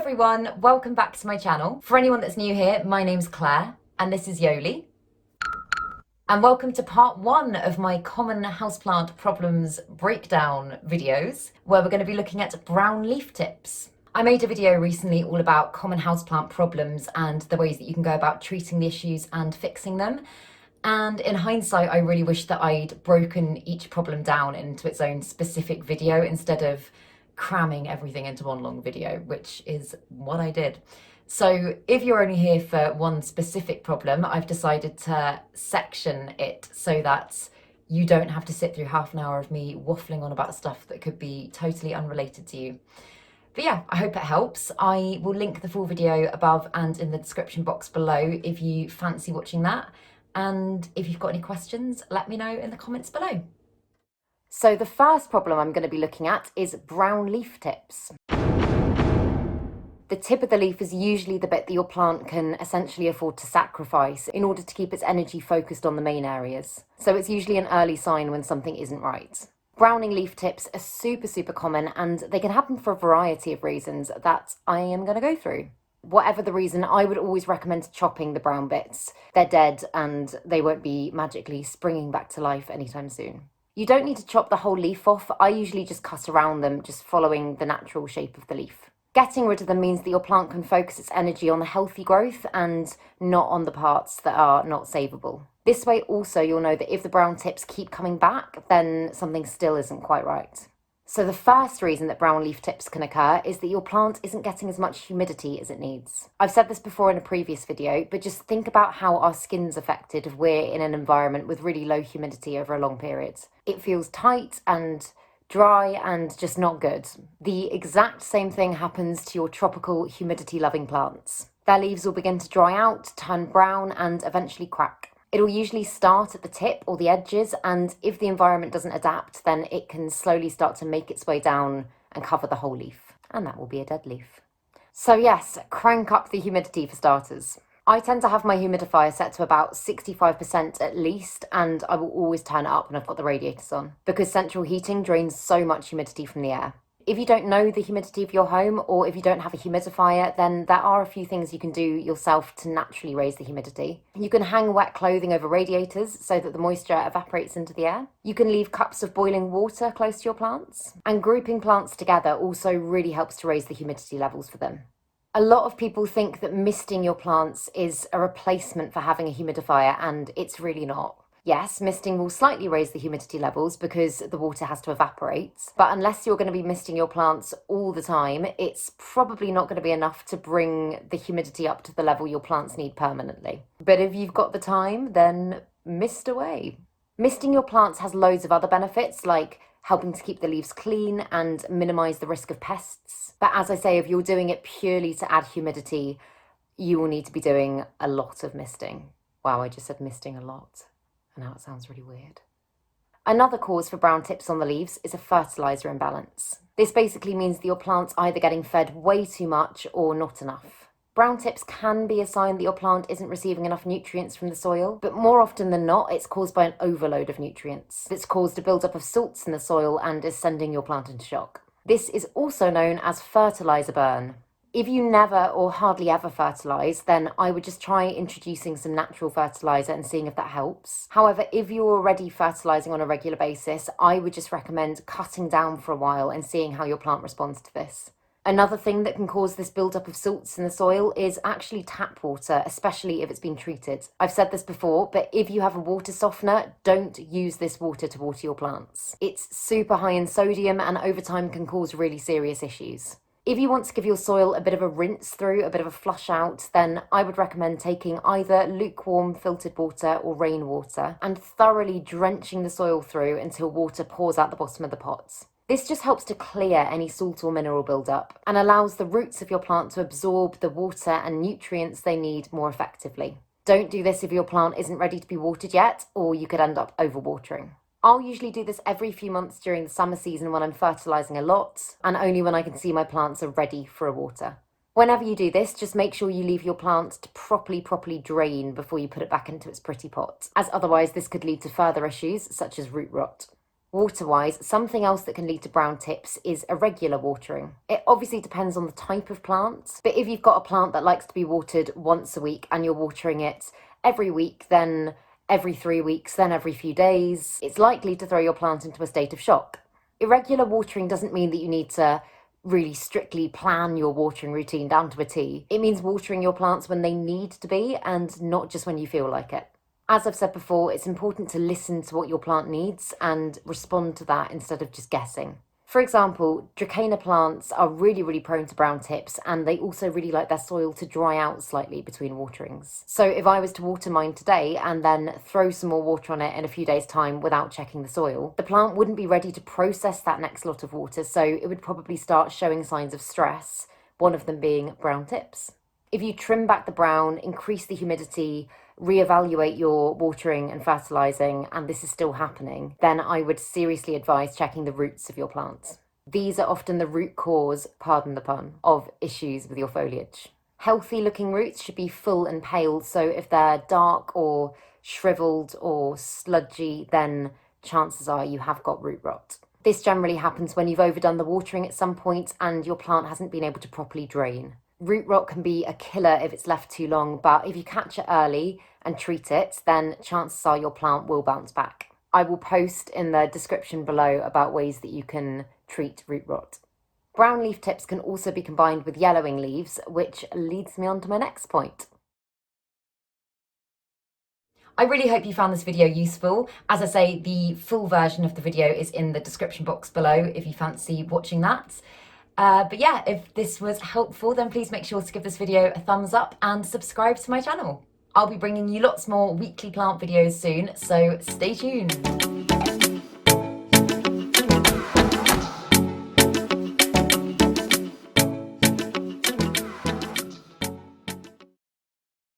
everyone, welcome back to my channel. For anyone that's new here, my name's Claire and this is Yoli. And welcome to part 1 of my common houseplant problems breakdown videos, where we're going to be looking at brown leaf tips. I made a video recently all about common houseplant problems and the ways that you can go about treating the issues and fixing them. And in hindsight, I really wish that I'd broken each problem down into its own specific video instead of cramming everything into one long video, which is what I did. So if you're only here for one specific problem, I've decided to section it so that you don't have to sit through half an hour of me waffling on about stuff that could be totally unrelated to you. But yeah, I hope it helps. I will link the full video above and in the description box below if you fancy watching that. And if you've got any questions, let me know in the comments below. So the first problem I'm going to be looking at is brown leaf tips. The tip of the leaf is usually the bit that your plant can essentially afford to sacrifice in order to keep its energy focused on the main areas. So it's usually an early sign when something isn't right. Browning leaf tips are super common, and they can happen for a variety of reasons that I am going to go through. Whatever the reason, I would always recommend chopping the brown bits. They're dead and they won't be magically springing back to life anytime soon. You don't need to chop the whole leaf off. I usually just cut around them, just following the natural shape of the leaf. Getting rid of them means that your plant can focus its energy on the healthy growth and not on the parts that are not savable. This way also you'll know that if the brown tips keep coming back, then something still isn't quite right. So the first reason that brown leaf tips can occur is that your plant isn't getting as much humidity as it needs. I've said this before in a previous video, but just think about how our skin's affected if we're in an environment with really low humidity over a long period. It feels tight and dry and just not good. The exact same thing happens to your tropical humidity-loving plants. Their leaves will begin to dry out, turn brown, and eventually crack. It'll usually start at the tip or the edges, and if the environment doesn't adapt, then it can slowly start to make its way down and cover the whole leaf, and that will be a dead leaf. So yes, crank up the humidity for starters. I tend to have my humidifier set to about 65% at least, and I will always turn it up when I've got the radiators on, because central heating drains so much humidity from the air. If you don't know the humidity of your home, or if you don't have a humidifier, then there are a few things you can do yourself to naturally raise the humidity. You can hang wet clothing over radiators so that the moisture evaporates into the air. You can leave cups of boiling water close to your plants. And grouping plants together also really helps to raise the humidity levels for them. A lot of people think that misting your plants is a replacement for having a humidifier, and it's really not. Yes, misting will slightly raise the humidity levels because the water has to evaporate, but unless you're going to be misting your plants all the time, it's probably not going to be enough to bring the humidity up to the level your plants need permanently. But if you've got the time, then mist away. Misting your plants has loads of other benefits, like helping to keep the leaves clean and minimize the risk of pests. But as I say, if you're doing it purely to add humidity, you will need to be doing a lot of misting. Wow, I just said misting a lot. Now it sounds really weird. Another cause for brown tips on the leaves is a fertilizer imbalance. This basically means that your plant's either getting fed way too much or not enough. Brown tips can be a sign that your plant isn't receiving enough nutrients from the soil, but more often than not, it's caused by an overload of nutrients. It's caused a buildup of salts in the soil and is sending your plant into shock. This is also known as fertilizer burn. If you never or hardly ever fertilise, then I would just try introducing some natural fertiliser and seeing if that helps. However, if you're already fertilising on a regular basis, I would just recommend cutting down for a while and seeing how your plant responds to this. Another thing that can cause this build-up of salts in the soil is actually tap water, especially if it's been treated. I've said this before, but if you have a water softener, don't use this water to water your plants. It's super high in sodium and over time can cause really serious issues. If you want to give your soil a bit of a rinse through, a bit of a flush out, then I would recommend taking either lukewarm filtered water or rainwater and thoroughly drenching the soil through until water pours out the bottom of the pot. This just helps to clear any salt or mineral buildup and allows the roots of your plant to absorb the water and nutrients they need more effectively. Don't do this if your plant isn't ready to be watered yet, or you could end up overwatering. I'll usually do this every few months during the summer season when I'm fertilising a lot, and only when I can see my plants are ready for a water. Whenever you do this, just make sure you leave your plant to properly drain before you put it back into its pretty pot, as otherwise this could lead to further issues such as root rot. Water-wise, something else that can lead to brown tips is irregular watering. It obviously depends on the type of plant, but if you've got a plant that likes to be watered once a week and you're watering it every week, then every 3 weeks, then every few days, it's likely to throw your plant into a state of shock. Irregular watering doesn't mean that you need to really strictly plan your watering routine down to a T. It means watering your plants when they need to be and not just when you feel like it. As I've said before, it's important to listen to what your plant needs and respond to that instead of just guessing. For example, Dracaena plants are really prone to brown tips, and they also really like their soil to dry out slightly between waterings. So if I was to water mine today and then throw some more water on it in a few days' time without checking the soil, the plant wouldn't be ready to process that next lot of water, so it would probably start showing signs of stress, one of them being brown tips. If you trim back the brown, increase the humidity, reevaluate your watering and fertilizing, and this is still happening, then I would seriously advise checking the roots of your plants. These are often the root cause, pardon the pun, of issues with your foliage. Healthy looking roots should be full and pale, so if they're dark or shriveled or sludgy, then chances are you have got root rot. This generally happens when you've overdone the watering at some point and your plant hasn't been able to properly drain. Root rot can be a killer if it's left too long, but if you catch it early and treat it, then chances are your plant will bounce back. I will post in the description below about ways that you can treat root rot. Brown leaf tips can also be combined with yellowing leaves, which leads me on to my next point. I really hope you found this video useful. As I say, the full version of the video is in the description box below if you fancy watching that. But yeah, if this was helpful, then please make sure to give this video a thumbs up and subscribe to my channel. I'll be bringing you lots more weekly plant videos soon, so stay tuned.